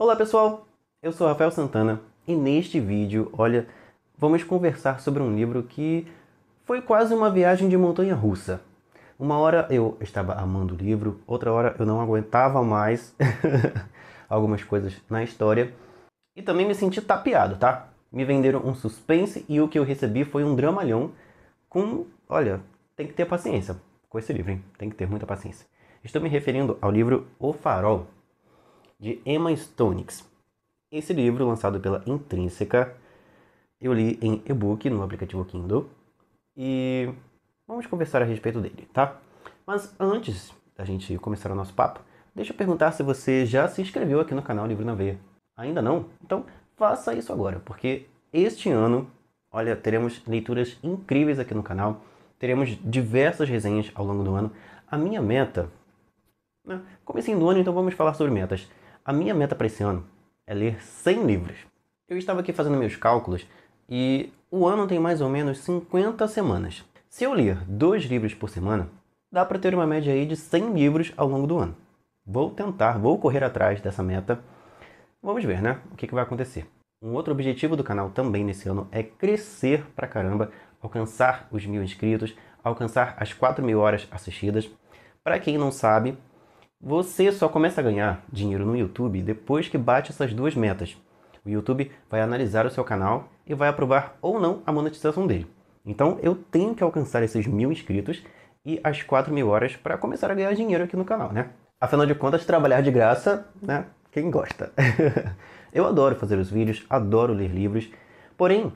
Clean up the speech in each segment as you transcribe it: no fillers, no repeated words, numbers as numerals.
Olá pessoal, eu sou Rafael Santana e neste vídeo, olha, vamos conversar sobre um livro que foi quase uma viagem de montanha-russa. Uma hora eu estava amando o livro, outra hora eu não aguentava mais algumas coisas na história e também me senti tapeado, tá? Me venderam um suspense e o que eu recebi foi um dramalhão com, olha, tem que ter paciência com esse livro, hein? Tem que ter muita paciência. Estou me referindo ao livro O Farol, de Emma Stonix. Esse livro, lançado pela Intrínseca, eu li em e-book no aplicativo Kindle e vamos conversar a respeito dele, tá? Mas antes da gente começar o nosso papo, deixa eu perguntar se você já se inscreveu aqui no canal Livro na Veia. Ainda não? Então faça isso agora, porque este ano, olha, teremos leituras incríveis aqui no canal, teremos diversas resenhas ao longo do ano. A minha meta, né? Comecinho do ano, então vamos falar sobre metas. A minha meta para esse ano é ler 100 livros. Eu estava aqui fazendo meus cálculos e o ano tem mais ou menos 50 semanas. Se eu ler 2 livros por semana, dá para ter uma média aí de 100 livros ao longo do ano. Vou tentar, vou correr atrás dessa meta. Vamos ver, né? O que vai acontecer. Um outro objetivo do canal também nesse ano é crescer pra caramba, alcançar os 1000 inscritos, alcançar as 4000 horas assistidas. Para quem não sabe, você só começa a ganhar dinheiro no YouTube depois que bate essas duas metas. O YouTube vai analisar o seu canal e vai aprovar ou não a monetização dele. Então eu tenho que alcançar esses 1000 inscritos e as 4000 horas para começar a ganhar dinheiro aqui no canal, né? Afinal de contas, trabalhar de graça, né? Quem gosta? Eu adoro fazer os vídeos, adoro ler livros, porém,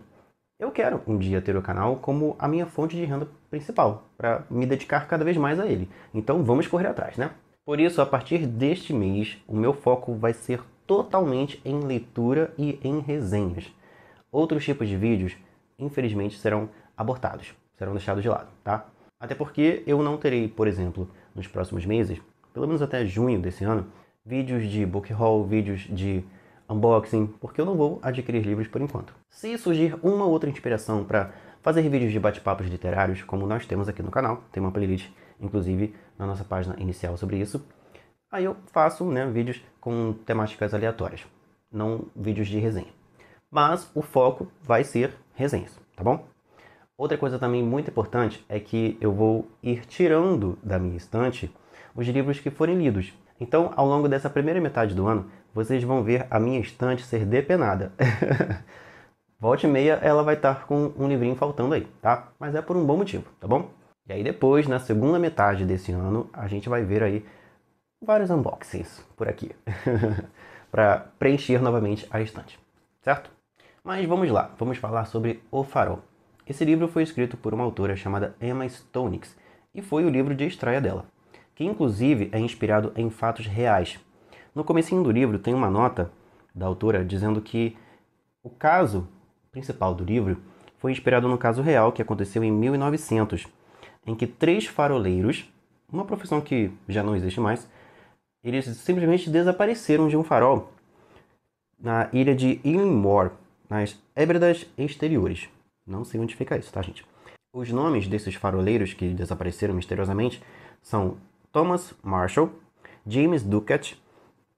eu quero um dia ter o canal como a minha fonte de renda principal, para me dedicar cada vez mais a ele. Então vamos correr atrás, né? Por isso, a partir deste mês, o meu foco vai ser totalmente em leitura e em resenhas. Outros tipos de vídeos, infelizmente, serão abortados, serão deixados de lado, tá? Até porque eu não terei, por exemplo, nos próximos meses, pelo menos até junho desse ano, vídeos de book haul, vídeos de unboxing, porque eu não vou adquirir livros por enquanto. Se surgir uma outra inspiração para fazer vídeos de bate-papos literários, como nós temos aqui no canal, tem uma playlist, inclusive, na nossa página inicial sobre isso, aí eu faço, né, vídeos com temáticas aleatórias, não vídeos de resenha. Mas o foco vai ser resenhas, tá bom? Outra coisa também muito importante é que eu vou ir tirando da minha estante os livros que forem lidos. Então, ao longo dessa primeira metade do ano, vocês vão ver a minha estante ser depenada. Volta e meia, ela vai estar com um livrinho faltando aí, tá? Mas é por um bom motivo, tá bom? E aí depois, na segunda metade desse ano, a gente vai ver aí vários unboxings por aqui. para preencher novamente a estante, certo? Mas vamos lá, vamos falar sobre O Farol. Esse livro foi escrito por uma autora chamada Emma Stonix e foi o livro de estreia dela, que inclusive é inspirado em fatos reais. No comecinho do livro tem uma nota da autora dizendo que o caso principal do livro foi inspirado num caso real que aconteceu em 1900, em que 3 faroleiros, uma profissão que já não existe mais, eles simplesmente desapareceram de um farol na ilha de Illinois, nas Hébridas Exteriores. Não sei onde fica isso, tá, gente? Os nomes desses faroleiros que desapareceram misteriosamente são Thomas Marshall, James Ducat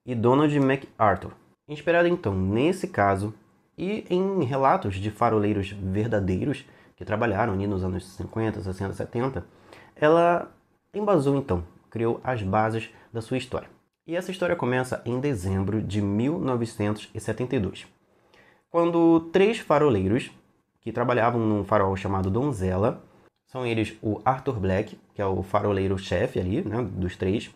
e Donald MacArthur. Inspirada então nesse caso e em relatos de faroleiros verdadeiros que trabalharam ali nos anos 50, 60, 70, ela embasou então, criou as bases da sua história. E essa história começa em dezembro de 1972, quando 3 faroleiros que trabalhavam num farol chamado Donzela, são eles o Arthur Black, que é o faroleiro-chefe ali, né, dos 3,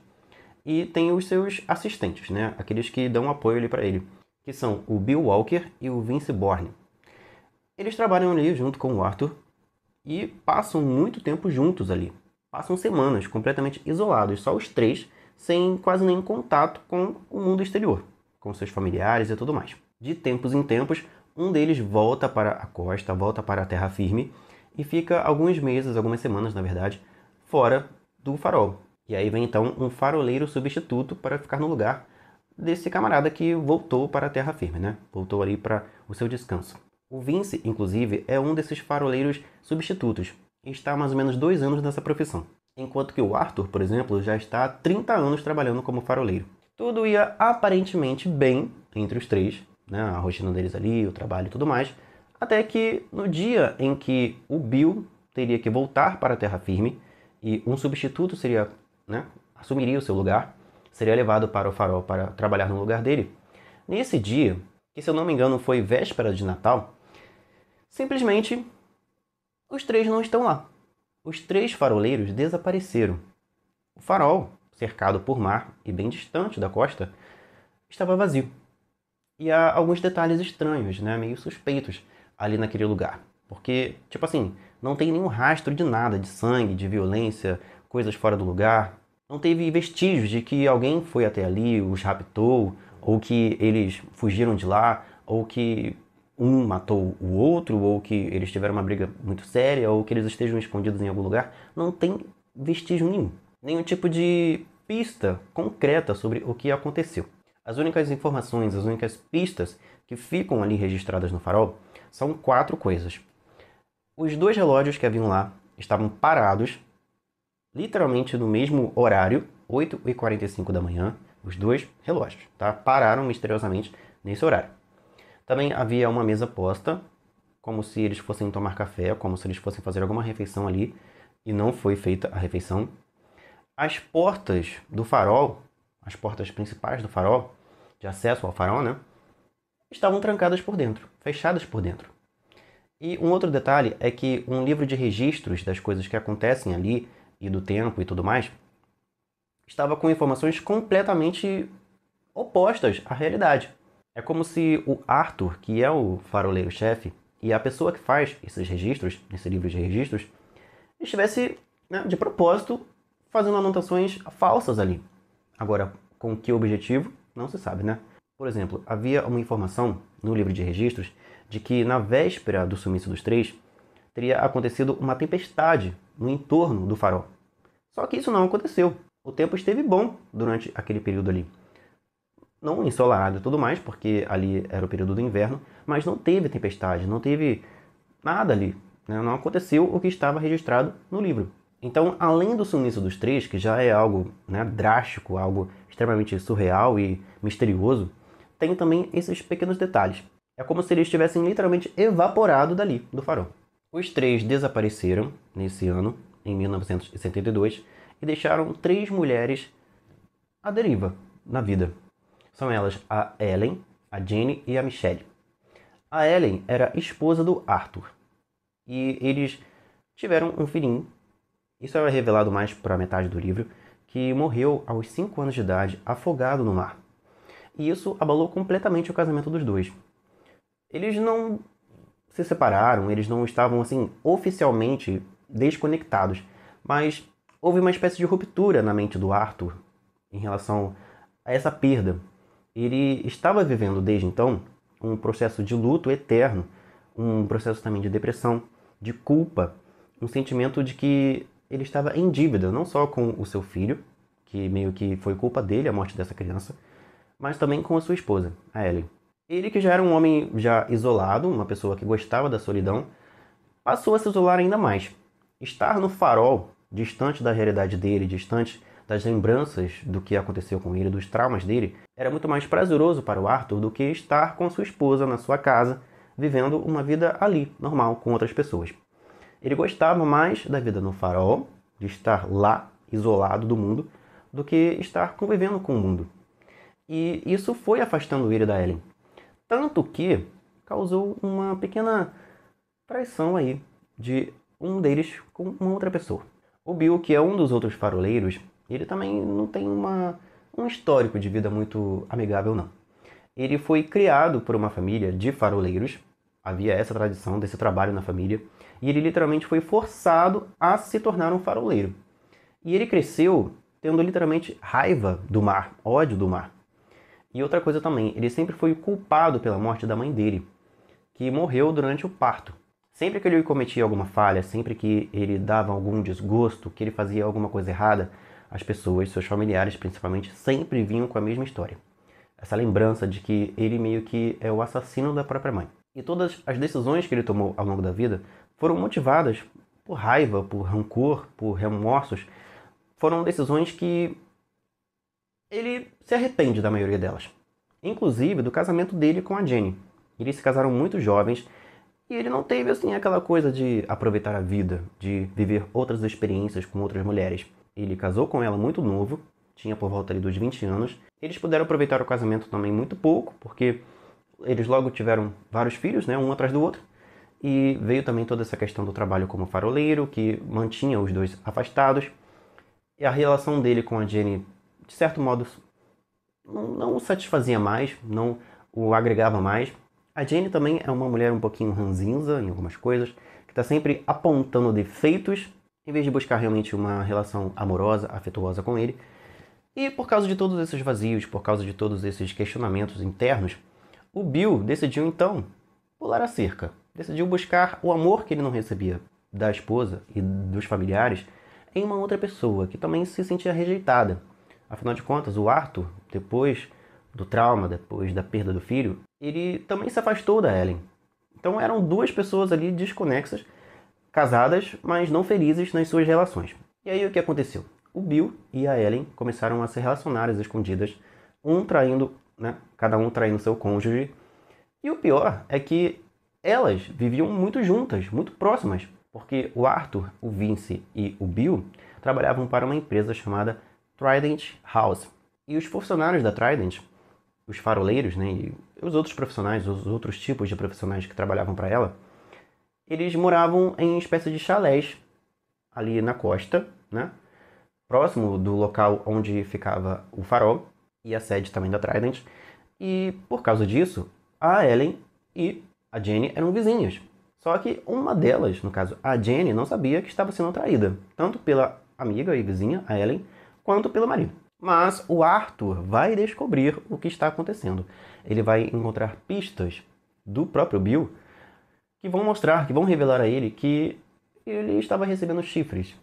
e tem os seus assistentes, né, aqueles que dão apoio ali para ele, que são o Bill Walker e o Vince Bourne. Eles trabalham ali junto com o Arthur e passam muito tempo juntos ali. Passam semanas completamente isolados, só os 3, sem quase nenhum contato com o mundo exterior, com seus familiares e tudo mais. De tempos em tempos, um deles volta para a costa, volta para a terra firme e fica alguns meses, algumas semanas na verdade, fora do farol. E aí vem então um faroleiro substituto para ficar no lugar desse camarada que voltou para a terra firme, né? Voltou ali para o seu descanso. O Vince, inclusive, é um desses faroleiros substitutos e está há mais ou menos 2 anos nessa profissão. Enquanto que o Arthur, por exemplo, já está há 30 anos trabalhando como faroleiro. Tudo ia aparentemente bem entre os três, né, a rotina deles ali, o trabalho e tudo mais, até que no dia em que o Bill teria que voltar para a terra firme e um substituto seria, né, assumiria o seu lugar, seria levado para o farol para trabalhar no lugar dele. Nesse dia, que se eu não me engano foi véspera de Natal, simplesmente os três não estão lá. Os três faroleiros desapareceram. O farol, cercado por mar e bem distante da costa, estava vazio. E há alguns detalhes estranhos, né, meio suspeitos ali naquele lugar. Porque, tipo assim, não tem nenhum rastro de nada, de sangue, de violência, coisas fora do lugar. Não teve vestígios de que alguém foi até ali, os raptou, ou que eles fugiram de lá, ou que um matou o outro, ou que eles tiveram uma briga muito séria, ou que eles estejam escondidos em algum lugar. Não tem vestígio nenhum. Nenhum tipo de pista concreta sobre o que aconteceu. As únicas informações, as únicas pistas que ficam ali registradas no farol são 4 coisas. Os 2 relógios que haviam lá estavam parados, literalmente no mesmo horário, 8h45 da manhã, os 2 relógios, tá? Pararam misteriosamente nesse horário. Também havia uma mesa posta, como se eles fossem tomar café, como se eles fossem fazer alguma refeição ali, e não foi feita a refeição. As portas do farol, as portas principais do farol, de acesso ao farol, né, estavam trancadas por dentro, fechadas por dentro. E um outro detalhe é que um livro de registros das coisas que acontecem ali, e do tempo e tudo mais, estava com informações completamente opostas à realidade. É como se o Arthur, que é o faroleiro-chefe, e a pessoa que faz esses registros, esse livro de registros, estivesse, né, de propósito, fazendo anotações falsas ali. Agora, com que objetivo, não se sabe, né? Por exemplo, havia uma informação no livro de registros de que na véspera do sumiço dos três, teria acontecido uma tempestade no entorno do farol. Só que isso não aconteceu. O tempo esteve bom durante aquele período ali. Não ensolarado e tudo mais, porque ali era o período do inverno, mas não teve tempestade, não teve nada ali, né? Não aconteceu o que estava registrado no livro. Então, além do sumiço dos três, que já é algo, né, drástico, algo extremamente surreal e misterioso, tem também esses pequenos detalhes. É como se eles tivessem literalmente evaporado dali, do farol. Os três desapareceram nesse ano, em 1972, e deixaram 3 mulheres à deriva na vida. São elas a Ellen, a Jenny e a Michelle. A Ellen era esposa do Arthur. E eles tiveram um filhinho, isso é revelado mais para a metade do livro, que morreu aos 5 anos de idade, afogado no mar. E isso abalou completamente o casamento dos dois. Eles não se separaram, eles não estavam assim oficialmente desconectados, mas houve uma espécie de ruptura na mente do Arthur em relação a essa perda. Ele estava vivendo desde então um processo de luto eterno, um processo também de depressão, de culpa, um sentimento de que ele estava em dívida, não só com o seu filho, que meio que foi culpa dele a morte dessa criança, mas também com a sua esposa, a Ellie. Ele, que já era um homem já isolado, uma pessoa que gostava da solidão, passou a se isolar ainda mais. Estar no farol, distante da realidade dele, distante das lembranças do que aconteceu com ele, dos traumas dele, era muito mais prazeroso para o Arthur do que estar com sua esposa na sua casa, vivendo uma vida ali, normal, com outras pessoas. Ele gostava mais da vida no farol, de estar lá, isolado do mundo, do que estar convivendo com o mundo. E isso foi afastando ele da Ellen. Tanto que causou uma pequena traição aí de um deles com uma outra pessoa. O Bill, que é um dos outros faroleiros, ele também não tem um histórico de vida muito amigável, não. Ele foi criado por uma família de faroleiros, havia essa tradição desse trabalho na família, e ele literalmente foi forçado a se tornar um faroleiro. E ele cresceu tendo literalmente raiva do mar, ódio do mar. E outra coisa também, ele sempre foi culpado pela morte da mãe dele, que morreu durante o parto. Sempre que ele cometia alguma falha, sempre que ele dava algum desgosto, que ele fazia alguma coisa errada, as pessoas, seus familiares principalmente, sempre vinham com a mesma história. Essa lembrança de que ele meio que é o assassino da própria mãe. E todas as decisões que ele tomou ao longo da vida foram motivadas por raiva, por rancor, por remorsos. Foram decisões que ele se arrepende da maioria delas. inclusive do casamento dele com a Jenny. Eles se casaram muito jovens e ele não teve assim aquela coisa de aproveitar a vida, de viver outras experiências com outras mulheres. Ele casou com ela muito novo, tinha por volta ali dos 20 anos. Eles puderam aproveitar o casamento também muito pouco, porque eles logo tiveram vários filhos, né, um atrás do outro. E veio também toda essa questão do trabalho como faroleiro, que mantinha os dois afastados. E a relação dele com a Jenny, de certo modo, não o satisfazia mais, não o agregava mais. A Jenny também é uma mulher um pouquinho ranzinza em algumas coisas, que está sempre apontando defeitos, em vez de buscar realmente uma relação amorosa, afetuosa com ele. E por causa de todos esses vazios, por causa de todos esses questionamentos internos, o Bill decidiu então pular a cerca. Decidiu buscar o amor que ele não recebia da esposa e dos familiares em uma outra pessoa que também se sentia rejeitada. Afinal de contas, o Arthur, depois do trauma, depois da perda do filho, ele também se afastou da Ellen. Então eram duas pessoas ali desconexas, casadas, mas não felizes nas suas relações. E aí o que aconteceu? O Bill e a Ellen começaram a se relacionar às escondidas, um traindo, né, cada um traindo seu cônjuge. E o pior é que elas viviam muito juntas, muito próximas, porque o Arthur, o Vince e o Bill trabalhavam para uma empresa chamada Trident House. E os funcionários da Trident, os faroleiros, né, e os outros profissionais, os outros tipos de profissionais que trabalhavam para ela, eles moravam em espécie de chalés ali na costa, né, próximo do local onde ficava o farol e a sede também da Trident. E por causa disso, a Ellen e a Jenny eram vizinhas. Só que uma delas, no caso a Jenny, não sabia que estava sendo atraída, tanto pela amiga e vizinha, a Ellen, quanto pelo marido. Mas o Arthur vai descobrir o que está acontecendo. Ele vai encontrar pistas do próprio Bill que vão mostrar, que vão revelar a ele que ele estava recebendo chifres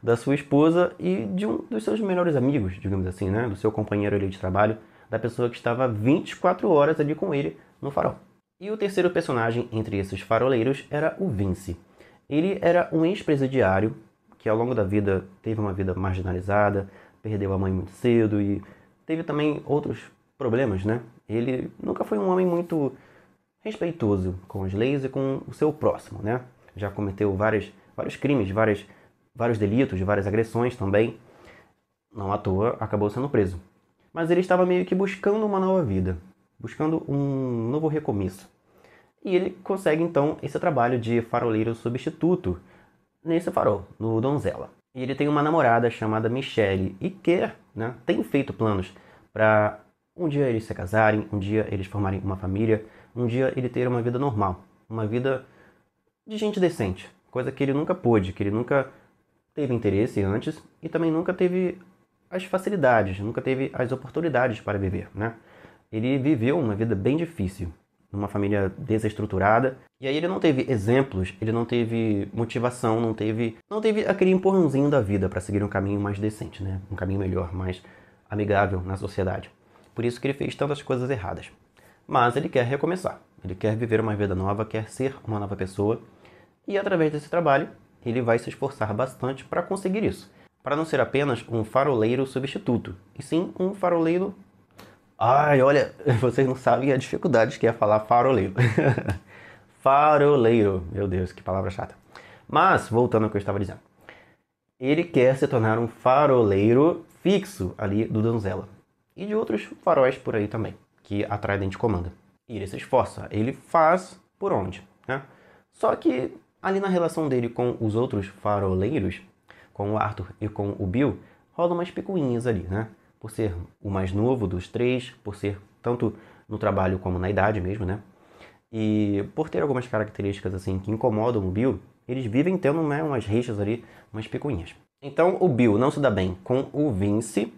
da sua esposa e de um dos seus melhores amigos, digamos assim, né? Do seu companheiro ali de trabalho, da pessoa que estava 24 horas ali com ele no farol. E o terceiro personagem entre esses faroleiros era o Vince. Ele era um ex-presidiário que ao longo da vida teve uma vida marginalizada, perdeu a mãe muito cedo e teve também outros problemas, né? Ele nunca foi um homem muito respeitoso com as leis e com o seu próximo, né? Já cometeu vários crimes, vários delitos, várias agressões também. Não à toa, acabou sendo preso. Mas ele estava meio que buscando uma nova vida, buscando um novo recomeço. E ele consegue então esse trabalho de faroleiro substituto nesse farol, no Donzella. E ele tem uma namorada chamada Michelle e quer, né, tem feito planos para um dia eles se casarem, um dia eles formarem uma família, um dia ele ter uma vida normal, uma vida de gente decente, coisa que ele nunca pôde, que ele nunca teve interesse antes e também nunca teve as facilidades, nunca teve as oportunidades para viver, né? Ele viveu uma vida bem difícil, numa família desestruturada, e aí ele não teve exemplos, ele não teve motivação, não teve aquele empurrãozinho da vida para seguir um caminho mais decente, né? Um caminho melhor, mais amigável na sociedade. Por isso que ele fez tantas coisas erradas. Mas ele quer recomeçar, ele quer viver uma vida nova, quer ser uma nova pessoa, e através desse trabalho, ele vai se esforçar bastante para conseguir isso. Para não ser apenas um faroleiro substituto, e sim um faroleiro... Ai, olha, vocês não sabem a dificuldade que é falar faroleiro. Faroleiro, meu Deus, que palavra chata. Mas, voltando ao que eu estava dizendo. Ele quer se tornar um faroleiro fixo ali do Donzella. E de outros faróis por aí também, que a Trident comanda. E ele se esforça, ele faz por onde, né? Só que ali na relação dele com os outros faroleiros, com o Arthur e com o Bill, rolam umas picuinhas ali, né? Por ser o mais novo dos três, por ser tanto no trabalho como na idade mesmo, né? E por ter algumas características assim que incomodam o Bill, eles vivem tendo, né, umas rixas ali, umas picuinhas. Então o Bill não se dá bem com o Vince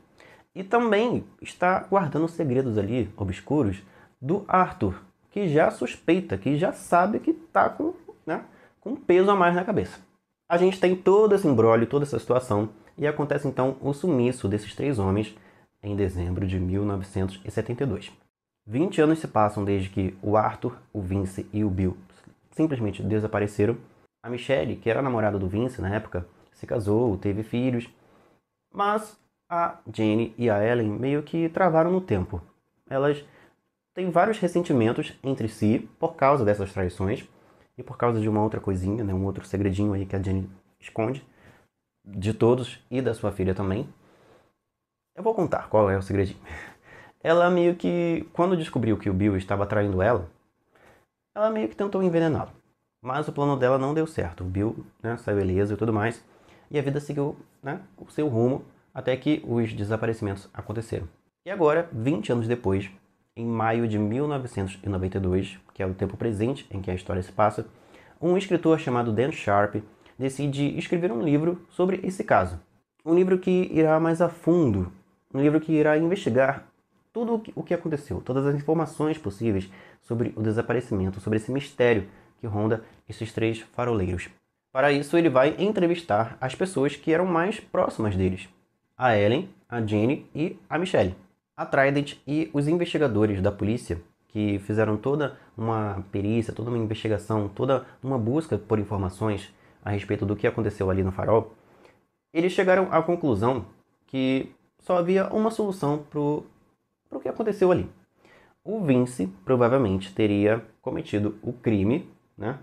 e também está guardando segredos ali, obscuros, do Arthur, que já suspeita, que já sabe que tá com, né, com peso a mais na cabeça. A gente tem todo esse imbróglio, toda essa situação, e acontece então o sumiço desses três homens em dezembro de 1972. 20 anos se passam desde que o Arthur, o Vince e o Bill simplesmente desapareceram. A Michelle, que era a namorada do Vince na época, se casou, teve filhos, mas a Jenny e a Ellen meio que travaram no tempo. elas têm vários ressentimentos entre si por causa dessas traições e por causa de uma outra coisinha, né, um outro segredinho aí que a Jenny esconde de todos e da sua filha também. Eu vou contar qual é o segredinho. Ela meio que, quando descobriu que o Bill estava traindo ela meio que tentou envenená-lo. Mas o plano dela não deu certo. O Bill, né, saiu ileso e tudo mais. E a vida seguiu, né, o seu rumo até que os desaparecimentos aconteceram. E agora, 20 anos depois, em maio de 1992, que é o tempo presente em que a história se passa, um escritor chamado Dan Sharp decide escrever um livro sobre esse caso. Um livro que irá mais a fundo, um livro que irá investigar tudo o que aconteceu, todas as informações possíveis sobre o desaparecimento, sobre esse mistério que ronda esses 3 faroleiros. Para isso, ele vai entrevistar as pessoas que eram mais próximas deles: a Ellen, a Jenny e a Michelle. A Trident e os investigadores da polícia, que fizeram toda uma perícia, toda uma investigação, toda uma busca por informações a respeito do que aconteceu ali no farol, eles chegaram à conclusão que só havia uma solução para o que aconteceu ali. O Vince provavelmente teria cometido o crime, né,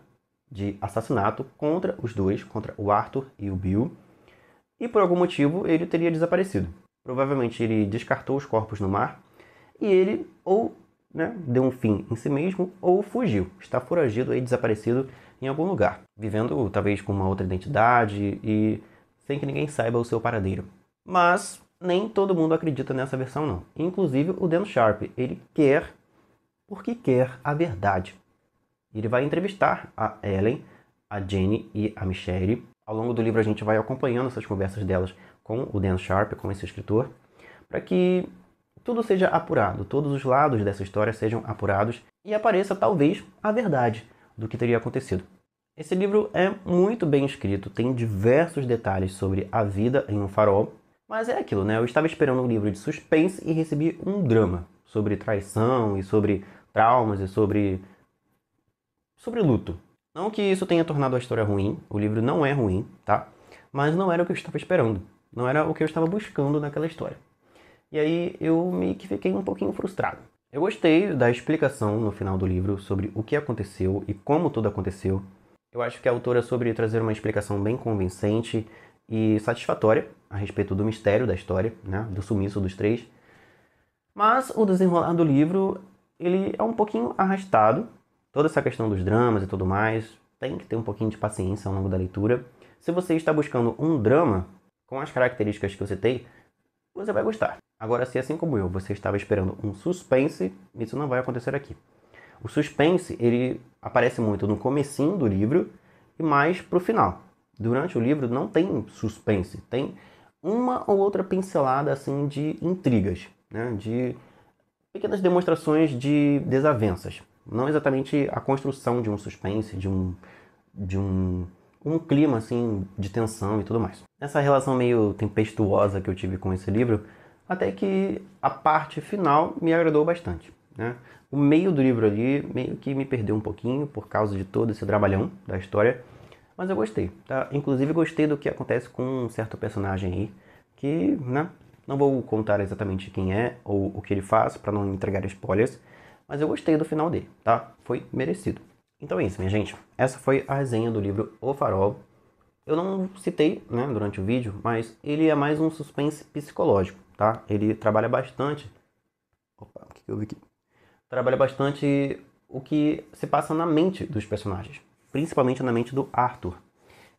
de assassinato contra os dois, contra o Arthur e o Bill, e por algum motivo ele teria desaparecido. Provavelmente ele descartou os corpos no mar e ele ou, né, deu um fim em si mesmo ou fugiu, está foragido e desaparecido em algum lugar, vivendo talvez com uma outra identidade e sem que ninguém saiba o seu paradeiro. Mas nem todo mundo acredita nessa versão não. Inclusive o Dan Sharp, ele quer porque quer a verdade. Ele vai entrevistar a Ellen, a Jenny e a Michelle. Ao longo do livro a gente vai acompanhando essas conversas delas com o Dan Sharp, com esse escritor, para que tudo seja apurado, todos os lados dessa história sejam apurados e apareça talvez a verdade do que teria acontecido. Esse livro é muito bem escrito, tem diversos detalhes sobre a vida em um farol, mas é aquilo, né? Eu estava esperando um livro de suspense e recebi um drama sobre traição e sobre traumas e sobre luto. Não que isso tenha tornado a história ruim, o livro não é ruim, tá? Mas não era o que eu estava esperando, não era o que eu estava buscando naquela história. E aí eu meio que fiquei um pouquinho frustrado. Eu gostei da explicação no final do livro sobre o que aconteceu e como tudo aconteceu. Eu acho que a autora soube trazer uma explicação bem convincente e satisfatória a respeito do mistério da história, né, do sumiço dos 3. Mas o desenrolar do livro, ele é um pouquinho arrastado. Toda essa questão dos dramas e tudo mais, tem que ter um pouquinho de paciência ao longo da leitura. Se você está buscando um drama com as características que eu citei, você vai gostar. Agora, se assim como eu, você estava esperando um suspense, isso não vai acontecer aqui. O suspense, ele aparece muito no comecinho do livro e mais pro final. Durante o livro não tem suspense, tem uma ou outra pincelada assim de intrigas, né? De pequenas demonstrações de desavenças. Não exatamente a construção de um suspense, de um clima assim de tensão e tudo mais. Essa relação meio tempestuosa que eu tive com esse livro, até que a parte final me agradou bastante, né? O meio do livro ali meio que me perdeu um pouquinho por causa de todo esse trabalhão da história, mas eu gostei, tá? Inclusive gostei do que acontece com um certo personagem aí, que, né, não vou contar exatamente quem é ou o que ele faz para não entregar spoilers, mas eu gostei do final dele, tá? Foi merecido. Então é isso, minha gente. Essa foi a resenha do livro O Farol. Eu não citei, né, durante o vídeo, mas ele é mais um suspense psicológico, tá? Ele trabalha bastante... Opa, o que eu vi aqui? Trabalha bastante o que se passa na mente dos personagens, principalmente na mente do Arthur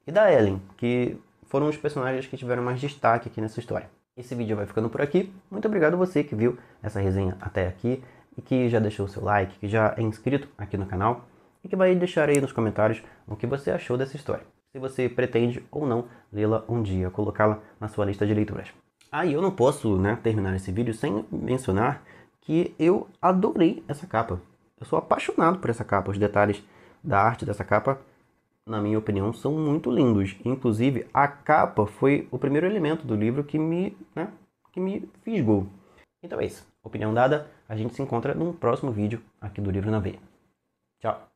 e da Ellen, que foram os personagens que tiveram mais destaque aqui nessa história. Esse vídeo vai ficando por aqui. Muito obrigado a você que viu essa resenha até aqui e que já deixou o seu like, que já é inscrito aqui no canal e que vai deixar aí nos comentários o que você achou dessa história. Se você pretende ou não lê-la um dia, colocá-la na sua lista de leituras. E eu não posso, né, terminar esse vídeo sem mencionar que eu adorei essa capa. Eu sou apaixonado por essa capa. Os detalhes da arte dessa capa, na minha opinião, são muito lindos. Inclusive, a capa foi o primeiro elemento do livro que me fisgou. Então é isso. Opinião dada. A gente se encontra num próximo vídeo aqui do Livro na Veia. Tchau!